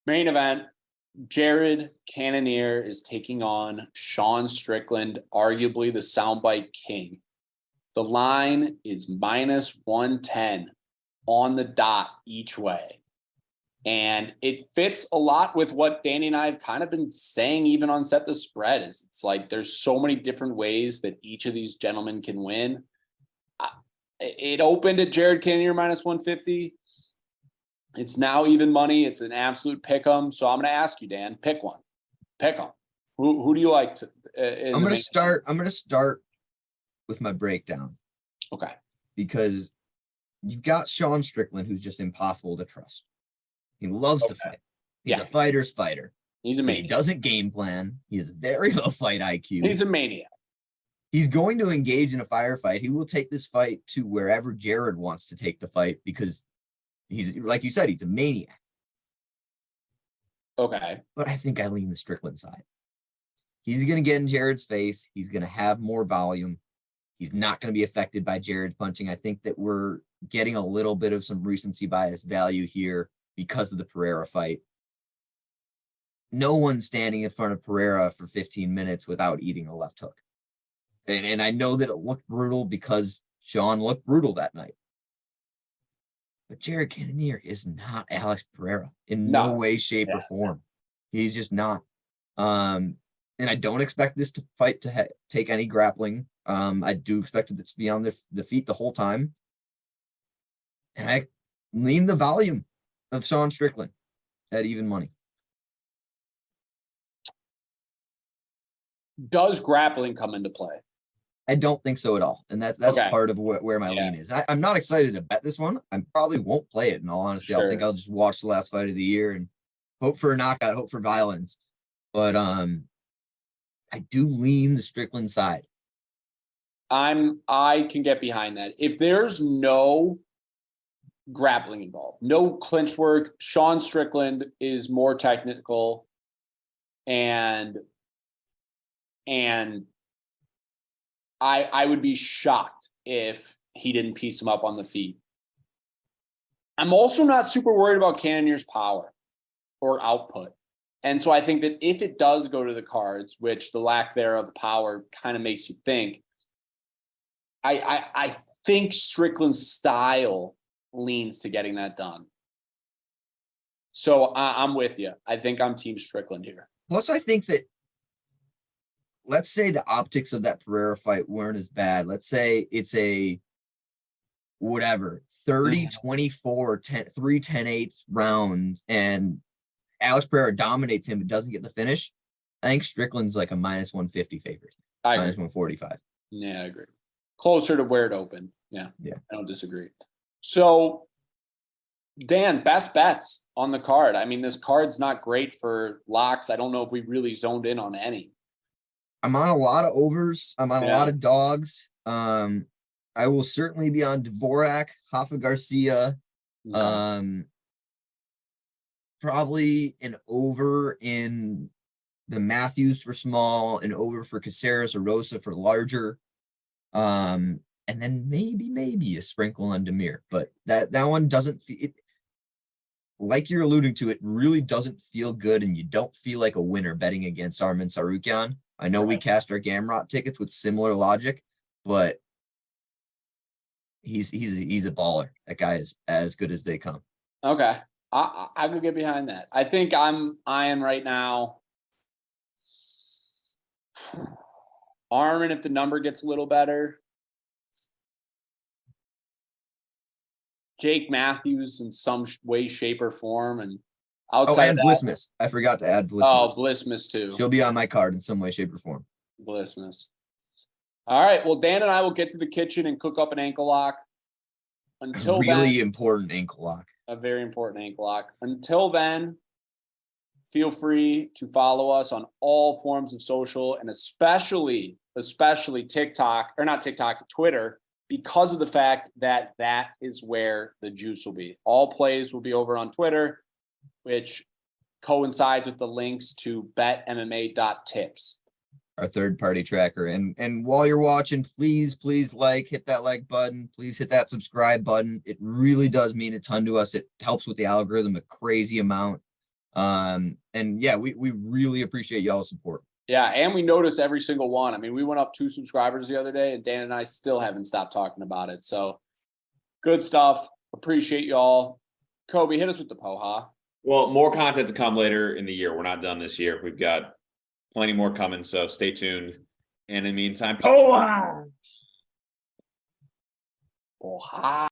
Main event, Jared Cannonier is taking on Sean Strickland, arguably the soundbite king. The line is minus 110 on the dot each way. And it fits a lot with what Danny and I have kind of been saying, even on Set the Spread, is it's like there's so many different ways that each of these gentlemen can win. It opened at Jared Cannonier minus 150. It's now even money. It's an absolute pick 'em. So I'm going to ask you, Dan, pick one. Pick 'em. Who do you like to? I'm going to start with my breakdown. Okay. Because you've got Sean Strickland, who's just impossible to trust. He loves to fight. He's a fighter's fighter. He's a maniac. He doesn't game plan. He has very low fight IQ. He's a maniac. He's going to engage in a firefight. He will take this fight to wherever Jared wants to take the fight because he's, like you said, he's a maniac. Okay. But I think I lean the Strickland side. He's going to get in Jared's face. He's going to have more volume. He's not going to be affected by Jared's punching. I think that we're getting a little bit of some recency bias value here because of the Pereira fight. No one's standing in front of Pereira for 15 minutes without eating a left hook. And I know that it looked brutal because Sean looked brutal that night. But Jared Cannonier is not Alex Pereira in no way, shape, or form. He's just not. And I don't expect this fight to take any grappling. I do expect it to be on the feet the whole time. And I lean the volume of Sean Strickland at even money. Does grappling come into play? I don't think so at all. And that's part of where my lean is. I'm not excited to bet this one. I probably won't play it, in all honesty. I think I'll just watch the last fight of the year and hope for a knockout, hope for violence. But I do lean the Strickland side. I can get behind that. If there's no grappling involved, no clinch work, Sean Strickland is more technical, and I would be shocked if he didn't piece him up on the feet. I'm also not super worried about Cannonier's power or output. And so I think that if it does go to the cards, which the lack thereof power kind of makes you think, I think Strickland's style leans to getting that done. So I'm with you. I think I'm Team Strickland here. Plus, I think that, let's say the optics of that Pereira fight weren't as bad. Let's say it's a 30-24, 3-10-8 round, and Alex Pereira dominates him but doesn't get the finish. I think Strickland's like a minus 150 favorite. Minus 145. Yeah, I agree. Closer to where it opened. Yeah. I don't disagree. So, Dan, best bets on the card. I mean, this card's not great for locks. I don't know if we really zoned in on any. I'm on a lot of overs. I'm on a lot of dogs. I will certainly be on Dvorak, Rafa Garcia. Probably an over in the Matthews for small, an over for Caceres or Rosa for larger. And then maybe a sprinkle on Demir. But that one doesn't feel it, like you're alluding to, it really doesn't feel good, and you don't feel like a winner betting against Arman Tsarukyan. I know we cast our Gamrot tickets with similar logic, but he's a baller. That guy is as good as they come. Okay. I could get behind that. I think I am right now. Armin, if the number gets a little better. Jake Matthews in some way, shape, or form. And outside and Blismus. I forgot to add Blismus. Oh, Blismus too. She'll be on my card in some way, shape, or form. Blismus. All right. Well, Dan and I will get to the kitchen and cook up an ankle lock. Until really important ankle lock. A very important ankle lock. Until then, feel free to follow us on all forms of social, and especially TikTok, or not TikTok, Twitter, because of the fact that that is where the juice will be. All plays will be over on Twitter, which coincides with the links to betmma.tips. Our third-party tracker. And while you're watching, please hit that like button. Please hit that subscribe button. It really does mean a ton to us. It helps with the algorithm a crazy amount. And yeah, we really appreciate y'all's support. Yeah, and we notice every single one. I mean, we went up 2 subscribers the other day, and Dan and I still haven't stopped talking about it. So good stuff. Appreciate y'all. Kobe, hit us with the poha. Well, more content to come later in the year. We're not done this year. We've got plenty more coming, so stay tuned. And in the meantime, poha! Poha.